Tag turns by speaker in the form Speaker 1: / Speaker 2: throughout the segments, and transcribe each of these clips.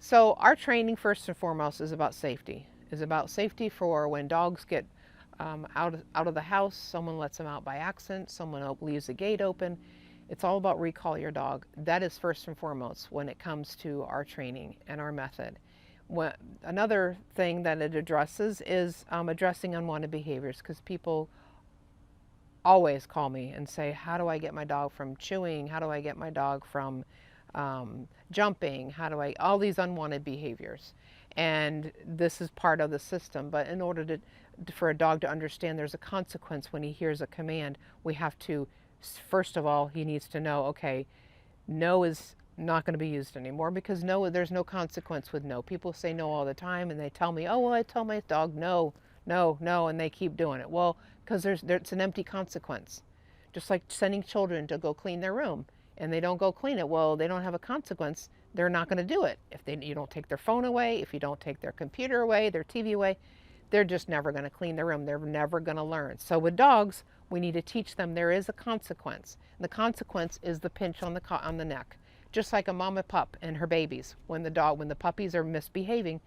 Speaker 1: So our training first and foremost is about safety. Is about safety for when dogs get out of the house, someone lets them out by accident, someone leaves the gate open. It's all about recall your dog. That is first and foremost when it comes to our training and our method. Another thing that it addresses is addressing unwanted behaviors, because people always call me and say, how do I get my dog from chewing? How do I get my dog from jumping? How do I, all these unwanted behaviors. And this is part of the system. But in order for a dog to understand there's a consequence when he hears a command, we have to, first of all, he needs to know, okay, no is not going to be used anymore, because no, there's no consequence with no. People say no all the time, and they tell me, oh, well, I tell my dog no, no, no, and they keep doing it. Well, because it's an empty consequence. Just like sending children to go clean their room, and they don't go clean it. Well, they don't have a consequence. They're not going to do it. If you don't take their phone away, if you don't take their computer away, their TV away, they're just never going to clean their room. They're never going to learn. So with dogs, we need to teach them there is a consequence. And the consequence is the pinch on the neck. Just like a mama pup and her babies. When the puppies are misbehaving,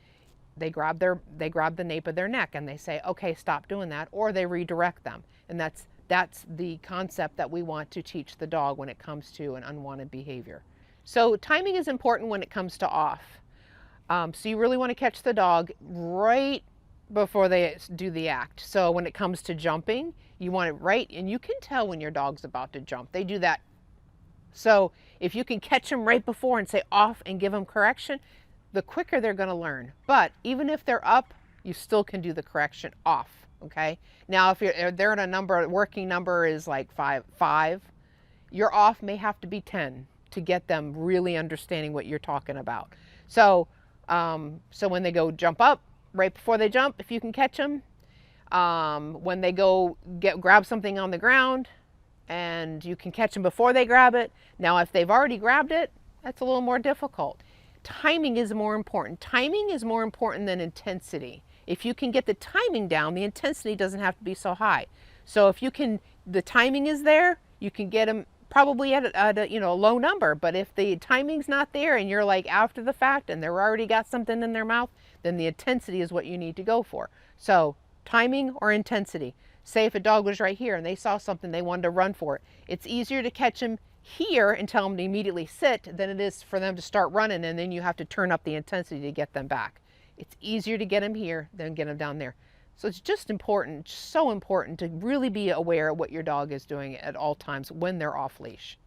Speaker 1: they grab the nape of their neck and they say, okay, stop doing that, or they redirect them. And that's the concept that we want to teach the dog when it comes to an unwanted behavior. So timing is important when it comes to off. So you really want to catch the dog right before they do the act. So when it comes to jumping, you want it right, and you can tell when your dog's about to jump. They do that. So if you can catch them right before and say off and give them correction, the quicker they're going to learn. But even if they're up, you still can do the correction off. Okay. Now, if they're at a working number is like five, your off may have to be 10 to get them really understanding what you're talking about. So, so when they go jump up, right before they jump, if you can catch them, when they go grab something on the ground, and you can catch them before they grab it. Now, if they've already grabbed it, that's a little more difficult. Timing is more important. Timing is more important than intensity. If you can get the timing down, the intensity doesn't have to be so high. So if the timing is there, you can get them probably at a low number. But if the timing's not there and you're like after the fact and they're already got something in their mouth, then the intensity is what you need to go for. So timing or intensity. Say if a dog was right here and they saw something, they wanted to run for it. It's easier to catch them here and tell them to immediately sit than it is for them to start running, and then you have to turn up the intensity to get them back. It's easier to get them here than get them down there. So it's just important, so important to really be aware of what your dog is doing at all times when they're off leash.